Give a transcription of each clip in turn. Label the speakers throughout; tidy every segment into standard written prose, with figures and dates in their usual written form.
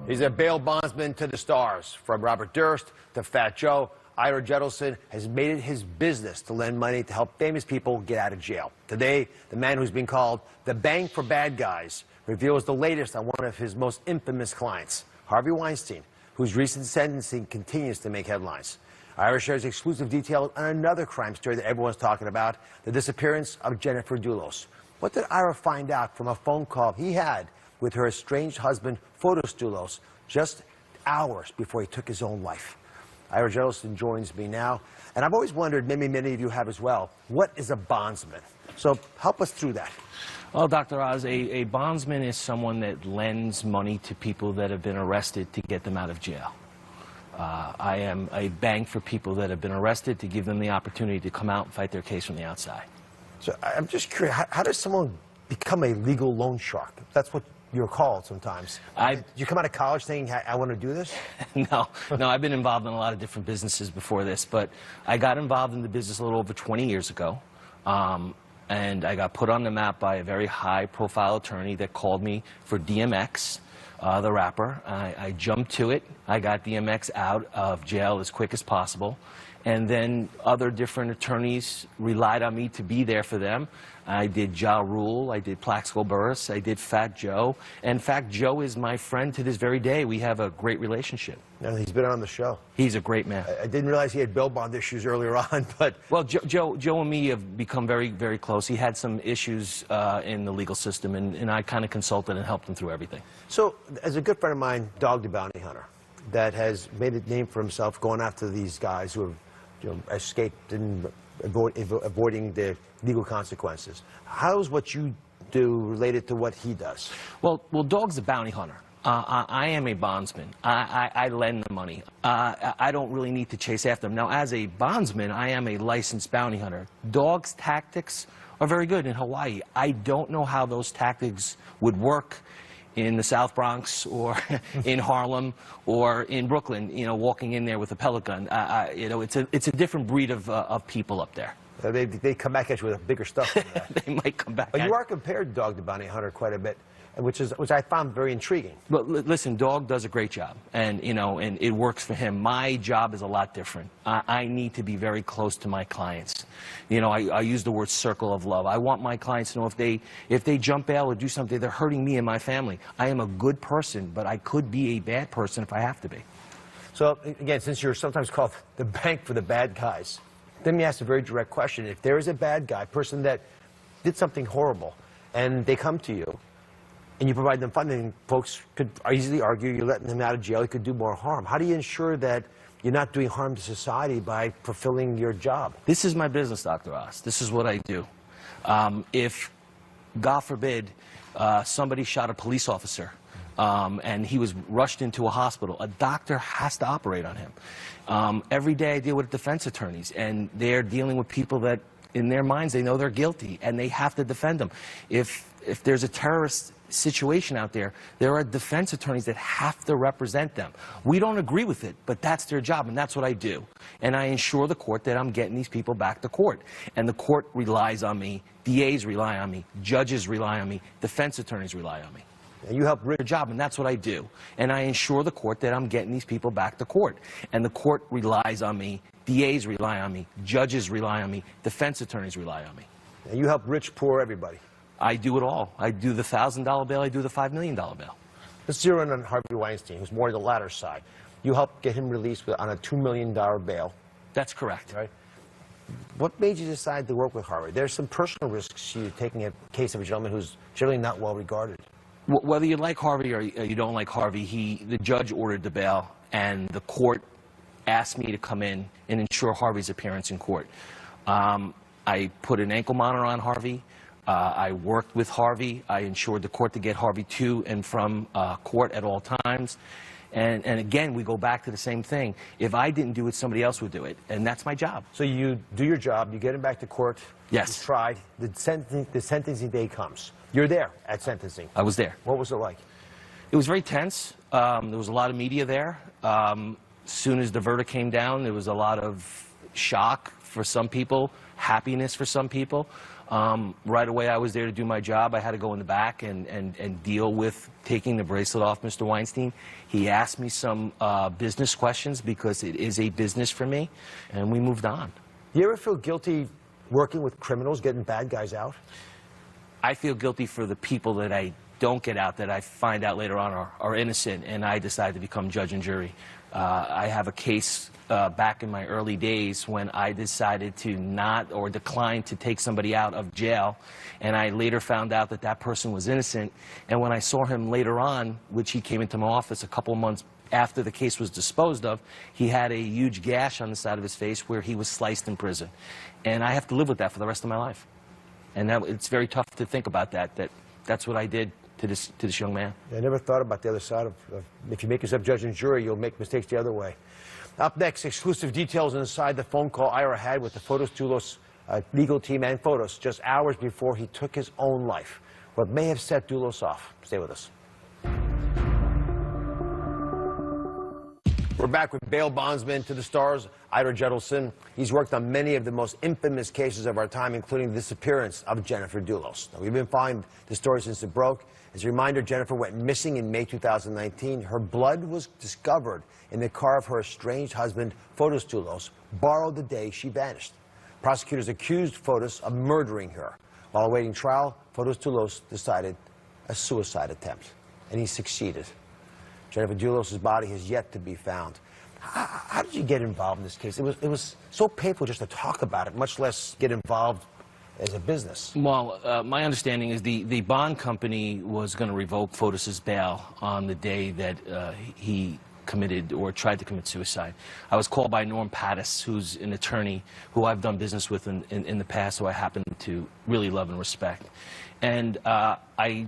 Speaker 1: He's a bail bondsman to the stars. From Robert Durst to Fat Joe, Ira Judelson has made it his business to lend money to help famous people get out of jail. Today, the man who's been called the bank for bad guys reveals the latest on one of his most infamous clients, Harvey Weinstein, whose recent sentencing continues to make headlines. Ira shares exclusive details on another crime story that everyone's talking about, the disappearance of Fotus Dulos. What did Ira find out from a phone call he had with her estranged husband, Fotus Dulos, just hours before he took his own life? Ira Judelson joins me now, and I've always wondered, maybe many of you have as well, what is a bondsman? So help us through that.
Speaker 2: Well, Dr. Oz, a bondsman is someone that lends money to people that have been arrested to get them out of jail. I am a bank for people that have been arrested to give them the opportunity to come out and fight their case from the outside.
Speaker 1: So I'm just curious, how does someone become a legal loan shark? That's what you're called sometimes. You come out of college thinking, I want to do this?
Speaker 2: No, I've been involved in a lot of different businesses before this, but I got involved in the business a little over 20 years ago. And I got put on the map by a very high-profile attorney that called me for DMX, the rapper. I jumped to it. I got DMX out of jail as quick as possible. And then other different attorneys relied on me to be there for them. I did Ja Rule, I did Plaxico Burress, I did Fat Joe. And in fact, Joe is my friend to this very day. We have a great relationship.
Speaker 1: No, he's been on the show.
Speaker 2: He's a great man.
Speaker 1: I didn't realize he had bail bond issues earlier on, but...
Speaker 2: Well, Joe and me have become very, very close. He had some issues in the legal system, and I kind of consulted and helped him through everything.
Speaker 1: So, as a good friend of mine, Dog the Bounty Hunter, that has made a name for himself going after these guys who have escaped and avoiding the legal consequences. How's what you do related to what he does? Well,
Speaker 2: Dog's a bounty hunter. I am a bondsman. I lend the money. I don't really need to chase after them. Now, as a bondsman, I am a licensed bounty hunter. Dog's tactics are very good in Hawaii. I don't know how those tactics would work in the South Bronx or in Harlem or in Brooklyn, walking in there with a pellet gun. It's a different breed of people up there.
Speaker 1: They come back at you with bigger stuff than that.
Speaker 2: They might come back
Speaker 1: But you are compared to Dog the Bounty Hunter quite a bit, which I found very intriguing.
Speaker 2: But listen, Dog does a great job, and it works for him. My job is a lot different. I need to be very close to my clients. I use the word circle of love. I want my clients to know if they jump bail or do something, they're hurting me and my family. I am a good person, but I could be a bad person if I have to be.
Speaker 1: So again, since you're sometimes called the bank for the bad guys, let me ask a very direct question. If there is a bad guy, person that did something horrible, and they come to you, and you provide them funding, folks could easily argue you're letting them out of jail, he could do more harm. How do you ensure that you're not doing harm to society by fulfilling your job?
Speaker 2: This is my business, Dr. Oz. This is what I do. If, God forbid, somebody shot a police officer, and he was rushed into a hospital, a doctor has to operate on him. Every day I deal with defense attorneys, and they're dealing with people that, in their minds, they know they're guilty, and they have to defend them. If there's a terrorist situation out there, there are defense attorneys that have to represent them. We don't agree with it, but that's their job, and that's what I do. And I ensure the court that I'm getting these people back to court. And the court relies on me, DAs rely on me, judges rely on me, defense attorneys rely on me.
Speaker 1: And you help
Speaker 2: their job, and that's what I do. And I ensure the court that I'm getting these people back to court. And the court relies on me, DAs rely on me, judges rely on me, defense attorneys rely on me.
Speaker 1: And you help rich, poor, everybody.
Speaker 2: I do it all. I do the $1,000 bail, I do the $5 million bail.
Speaker 1: Let's zero in on Harvey Weinstein, who's more the latter side. You helped get him released on a $2 million bail.
Speaker 2: That's correct.
Speaker 1: Right? What made you decide to work with Harvey? There's some personal risks you taking a case of a gentleman who's generally not well regarded.
Speaker 2: Whether you like Harvey or you don't like Harvey, the judge ordered the bail, and the court asked me to come in and ensure Harvey's appearance in court. I put an ankle monitor on Harvey. I worked with Harvey. I ensured the court to get Harvey to and from court at all times. And again, we go back to the same thing. If I didn't do it, somebody else would do it. And that's my job.
Speaker 1: So you do your job, you get him back to court.
Speaker 2: Yes.
Speaker 1: He's tried. The sentencing day comes. You're there at sentencing.
Speaker 2: I was there.
Speaker 1: What was it like?
Speaker 2: It was very tense. There was a lot of media there. As soon as the verdict came down, there was a lot of shock for some people, happiness for some people. Right away, I was there to do my job. I had to go in the back and deal with taking the bracelet off Mr. Weinstein. He asked me some business questions because it is a business for me, and we moved on.
Speaker 1: You ever feel guilty working with criminals, getting bad guys out?
Speaker 2: I feel guilty for the people that I don't get out, that I find out later on are innocent, and I decide to become judge and jury. I have a case back in my early days when I decided to not or decline to take somebody out of jail, and I later found out that that person was innocent. And when I saw him later on, which he came into my office a couple of months after the case was disposed of, he had a huge gash on the side of his face where he was sliced in prison. And I have to live with that for the rest of my life. And it's very tough to think about that's what I did to this young man.
Speaker 1: I never thought about the other side of if you make yourself judge and jury, you'll make mistakes the other way. Up next, exclusive details inside the phone call Ira had with the Fotus Dulos legal team and Fotus just hours before he took his own life. What may have set Dulos off. Stay with us. We're back with bail bondsman to the stars, Ira Judelson. He's worked on many of the most infamous cases of our time, including the disappearance of Jennifer Dulos. Now, we've been following the story since it broke. As a reminder, Jennifer went missing in May 2019. Her blood was discovered in the car of her estranged husband, Fotus Dulos, borrowed the day she vanished. Prosecutors accused Fotus of murdering her. While awaiting trial, Fotus Dulos decided a suicide attempt, and he succeeded. Jennifer Dulos' body has yet to be found. How did you get involved in this case? It was so painful just to talk about it, much less get involved as a business.
Speaker 2: Well, my understanding is the bond company was going to revoke Fotus's bail on the day that he committed or tried to commit suicide. I was called by Norm Pattis, who's an attorney who I've done business with in the past, who I happen to really love and respect. And I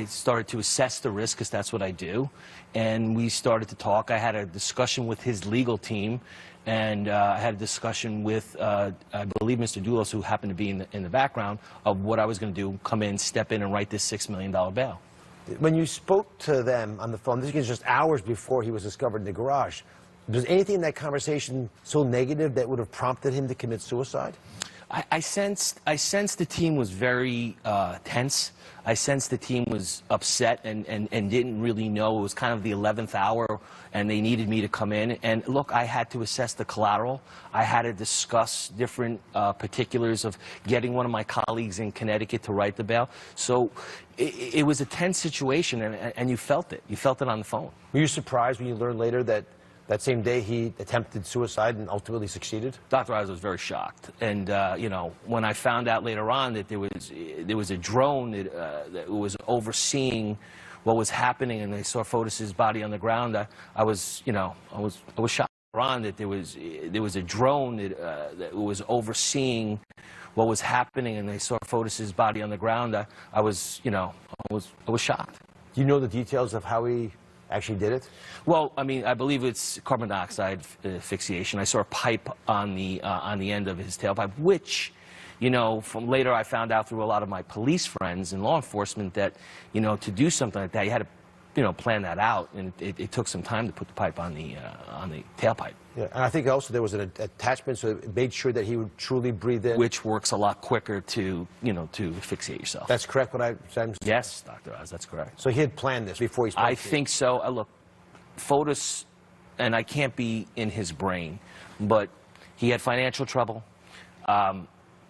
Speaker 2: started to assess the risk, because that's what I do. And we started to talk. I had a discussion with his legal team, and I had a discussion with, I believe, Mr. Dulos, who happened to be in the background, of what I was going to do, come in, step in, and write this $6 million bail.
Speaker 1: When you spoke to them on the phone, this was just hours before he was discovered in the garage, was anything in that conversation so negative that would have prompted him to commit suicide?
Speaker 2: I sensed the team was very tense. I sensed the team was upset and didn't really know. It was kind of the 11th hour, and they needed me to come in. And look, I had to assess the collateral. I had to discuss different particulars of getting one of my colleagues in Connecticut to write the bail. So it was a tense situation, and you felt it. You felt it on the phone.
Speaker 1: Were you surprised when you learned later that that same day he attempted suicide and ultimately succeeded?
Speaker 2: Dr. Oz was very shocked. And, when I found out later on that there was a drone that was overseeing what was happening, and they saw Fotus's body on the ground, I was shocked. That there was a drone that was overseeing what was happening, and they saw Fotus's body on the ground, I was shocked.
Speaker 1: Do you know the details of how he actually did it?
Speaker 2: Well, I mean, I believe it's carbon dioxide asphyxiation. I saw a pipe on the end of his tailpipe, which, from later I found out through a lot of my police friends and law enforcement that, to do something like that, you had to, plan that out, and it took some time to put the pipe on the tailpipe. Yeah, and
Speaker 1: I think also there was an attachment so it made sure that he would truly breathe in.
Speaker 2: Which works a lot quicker to asphyxiate yourself.
Speaker 1: That's correct what I said?
Speaker 2: Yes, Dr. Oz, that's correct.
Speaker 1: So he had planned this before he spoke
Speaker 2: I think so. Look, Fotus, and I can't be in his brain, but he had financial trouble.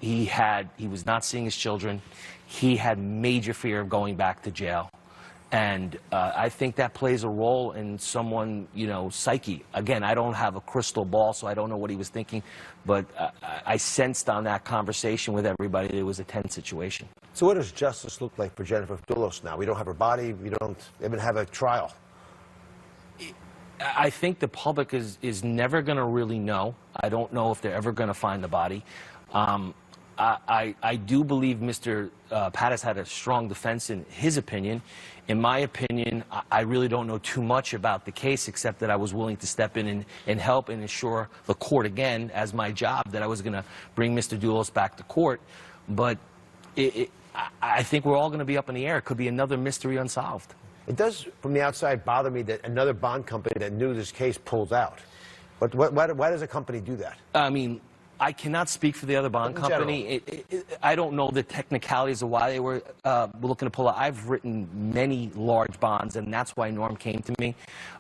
Speaker 2: He was not seeing his children. He had major fear of going back to jail. And I think that plays a role in someone, psyche. Again, I don't have a crystal ball, so I don't know what he was thinking. But I sensed on that conversation with everybody it was a tense situation.
Speaker 1: So what does justice look like for Jennifer Dulos now? We don't have her body. We don't even have a trial.
Speaker 2: I think the public is never going to really know. I don't know if they're ever going to find the body. I do believe Mr. Pattis had a strong defense in his opinion. In my opinion, I really don't know too much about the case, except that I was willing to step in and help and assure the court again, as my job, that I was going to bring Mr. Dulos back to court. But I think we're all going to be up in the air. It could be another mystery unsolved.
Speaker 1: It does, from the outside, bother me that another bond company that knew this case pulls out. But why does a company do that?
Speaker 2: I mean, I cannot speak for the other bond company. I don't know the technicalities of why they were looking to pull out. I've written many large bonds, and that's why Norm came to me.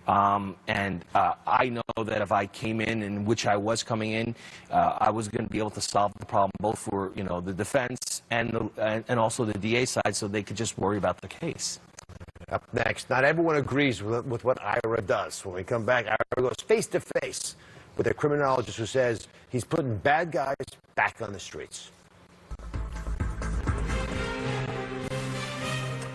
Speaker 2: I know that if I came in which I was coming in, I was going to be able to solve the problem both for the defense and also the DA side, so they could just worry about the case.
Speaker 1: Up next, not everyone agrees with what Ira does. When we come back, Ira goes face to face with a criminologist who says he's putting bad guys back on the streets.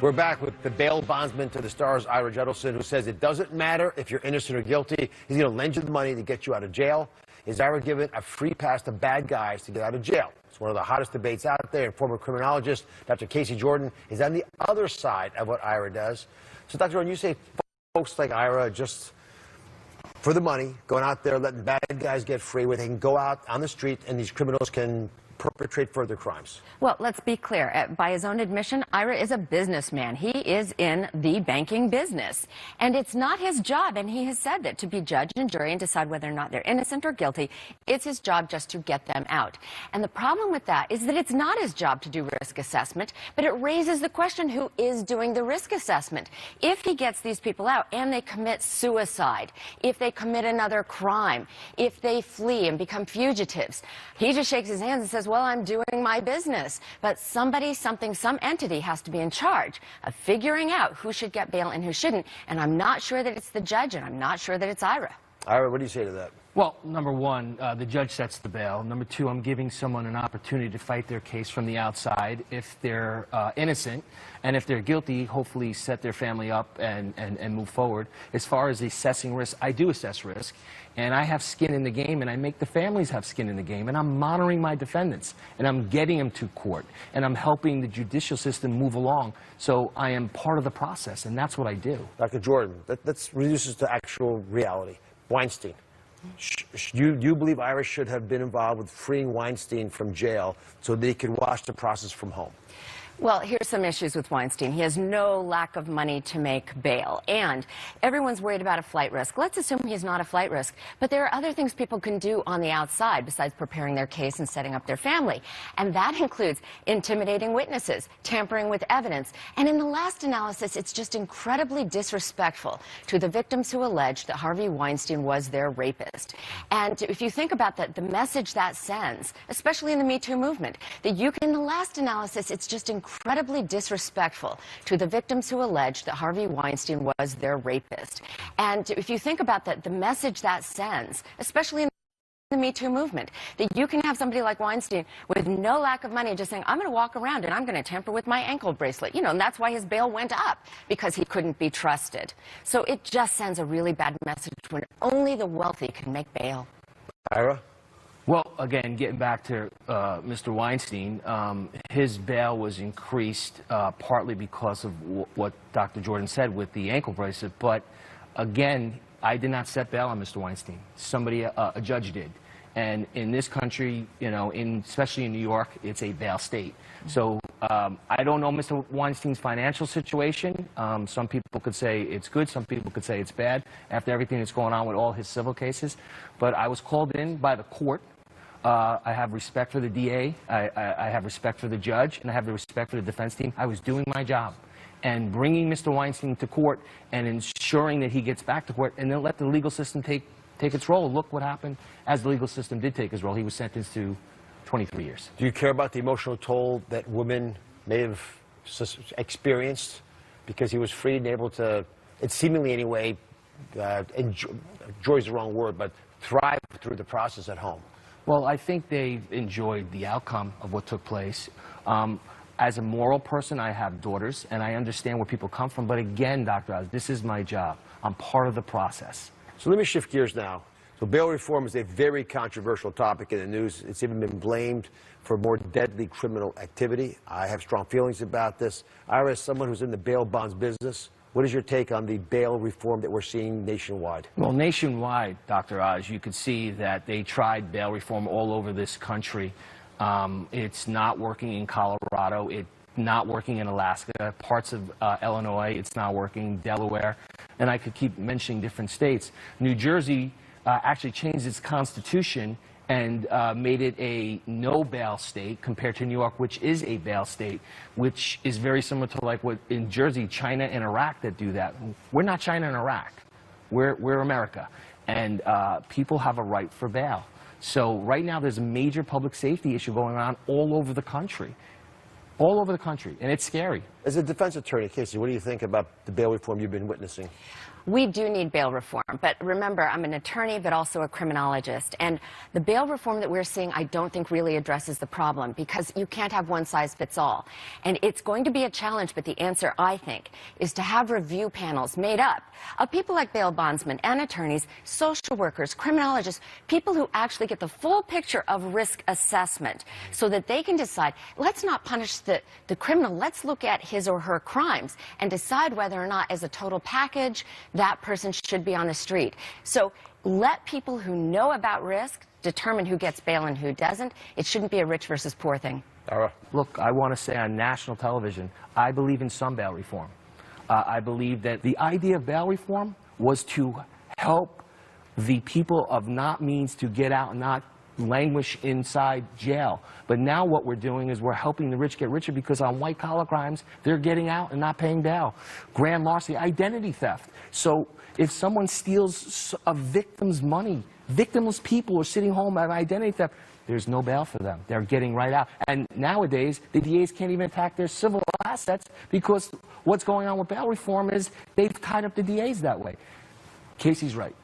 Speaker 1: We're back with the bail bondsman to the stars, Ira Judelson, who says it doesn't matter if you're innocent or guilty. He's going to lend you the money to get you out of jail. Is Ira giving a free pass to bad guys to get out of jail? It's one of the hottest debates out there. And former criminologist Dr. Casey Jordan is on the other side of what Ira does. So, Dr. Jordan, you say folks like Ira just for the money, going out there, letting bad guys get free, where they can go out on the street and these criminals can perpetrate further crimes.
Speaker 3: Well, let's be clear. By his own admission, Ira is a businessman. He is in the banking business. And it's not his job, and he has said that, to be judge and jury and decide whether or not they're innocent or guilty. It's his job just to get them out. And the problem with that is that it's not his job to do risk assessment, but it raises the question, who is doing the risk assessment? If he gets these people out and they commit suicide, if they commit another crime, if they flee and become fugitives, he just shakes his hands and says, well, I'm doing my business. But somebody, something, some entity has to be in charge of figuring out who should get bail and who shouldn't. And I'm not sure that it's the judge, and I'm not sure that it's Ira.
Speaker 1: Ira, what do you say to that?
Speaker 2: Well, number one, the judge sets the bail. Number two, I'm giving someone an opportunity to fight their case from the outside. If they're innocent, and if they're guilty, hopefully set their family up and move forward. As far as assessing risk, I do assess risk, and I have skin in the game, and I make the families have skin in the game, and I'm monitoring my defendants, and I'm getting them to court, and I'm helping the judicial system move along. So I am part of the process, and that's what I do.
Speaker 1: Dr. Jordan, let's reduce this to actual reality. Weinstein. You believe Ira should have been involved with freeing Weinstein from jail so that he could watch the process from home?
Speaker 3: Well, here's some issues with Weinstein. He has no lack of money to make bail, and everyone's worried about a flight risk. Let's assume he's not a flight risk, but there are other things people can do on the outside besides preparing their case and setting up their family, and that includes intimidating witnesses, tampering with evidence, and in the last analysis, it's just incredibly disrespectful to the victims who allege that Harvey Weinstein was their rapist. And if you think about that, the message that sends, especially in the Me Too movement, that in the last analysis, it's just incredibly disrespectful to the victims who allege that Harvey Weinstein was their rapist. And if you think about that, the message that sends, especially in the Me Too movement, that you can have somebody like Weinstein with no lack of money just saying, I'm going to walk around and I'm going to tamper with my ankle bracelet. And that's why his bail went up, because he couldn't be trusted. So it just sends a really bad message when only the wealthy can make bail.
Speaker 1: Ira?
Speaker 2: Well, again, getting back to Mr. Weinstein, his bail was increased partly because of what Dr. Jordan said with the ankle bracelet. But again, I did not set bail on Mr. Weinstein. Somebody, a judge did. And in this country, especially in New York, it's a bail state. So I don't know Mr. Weinstein's financial situation. Some people could say it's good. Some people could say it's bad after everything that's going on with all his civil cases. But I was called in by the court. I have respect for the DA, I have respect for the judge, and I have the respect for the defense team. I was doing my job. And bringing Mr. Weinstein to court and ensuring that he gets back to court, and then let the legal system take its role. Look what happened as the legal system did take his role. He was sentenced to 23 years.
Speaker 1: Do you care about the emotional toll that women may have experienced because he was free and able to, it seemingly anyway, enjoy is the wrong word, but thrive through the process at home?
Speaker 2: Well, I think they've enjoyed the outcome of what took place. As a moral person, I have daughters, and I understand where people come from. But again, Dr. Oz, this is my job. I'm part of the process.
Speaker 1: So let me shift gears now. So bail reform is a very controversial topic in the news. It's even been blamed for more deadly criminal activity. I have strong feelings about this. Ira, as someone who's in the bail bonds business, what is your take on the bail reform that we're seeing nationwide?
Speaker 2: Well, nationwide, Dr. Oz, you could see that they tried bail reform all over this country. It's not working in Colorado. It's not working in Alaska. Parts of Illinois, it's not working. Delaware. And I could keep mentioning different states. New Jersey actually changed its constitution and made it a no bail state compared to New York, which is a bail state, which is very similar to like what in Jersey, China and Iraq that do that. We're not China and Iraq. We're America. And people have a right for bail. So right now there's a major public safety issue going on all over the country. All over the country, and it's scary.
Speaker 1: As a defense attorney, Casey, what do you think about the bail reform you've been witnessing?
Speaker 3: We do need bail reform, but remember, I'm an attorney, but also a criminologist. And the bail reform that we're seeing, I don't think really addresses the problem, because you can't have one size fits all. And it's going to be a challenge, but the answer, I think, is to have review panels made up of people like bail bondsmen and attorneys, social workers, criminologists, people who actually get the full picture of risk assessment so that they can decide, let's not punish the criminal, let's look at his or her crimes and decide whether or not, as a total package, that person should be on the street. So let people who know about risk determine who gets bail and who doesn't. It shouldn't be a rich versus poor thing.
Speaker 1: Ira.
Speaker 2: Look, I want to say on national television, I believe in some bail reform. I believe that the idea of bail reform was to help the people of not means to get out and not languish inside jail. But now what we're doing is we're helping the rich get richer, because on white-collar crimes, they're getting out and not paying bail. Grand larceny, identity theft. So if someone steals a victim's money, victimless people are sitting home at identity theft, there's no bail for them. They're getting right out. And nowadays, the DAs can't even attack their civil assets, because what's going on with bail reform is they've tied up the DAs that way. Casey's right.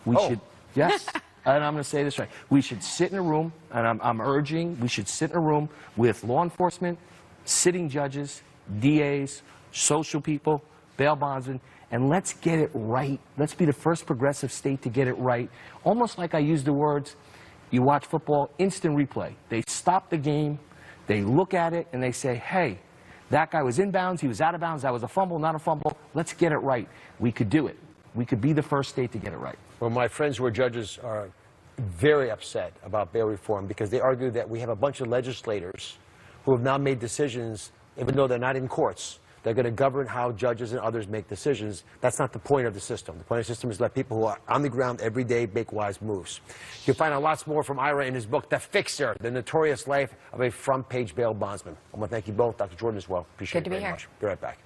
Speaker 2: We should, yes. And I'm going to say this right. We should sit in a room, and I'm urging, we should sit in a room with law enforcement, sitting judges, DAs, social people, bail bondsmen, and let's get it right. Let's be the first progressive state to get it right. Almost like I use the words, you watch football, instant replay. They stop the game, they look at it, and they say, hey, that guy was in bounds, he was out of bounds, that was a fumble, not a fumble. Let's get it right. We could do it. We could be the first state to get it right.
Speaker 1: Well, my friends who are judges are very upset about bail reform, because they argue that we have a bunch of legislators who have now made decisions, even though they're not in courts. They're going to govern how judges and others make decisions. That's not the point of the system. The point of the system is to let people who are on the ground every day make wise moves. You'll find out lots more from Ira in his book, The Fixer, The Notorious Life of a Front-Page Bail Bondsman. I want to thank you both, Dr. Jordan as well. Appreciate it very much. Be right back.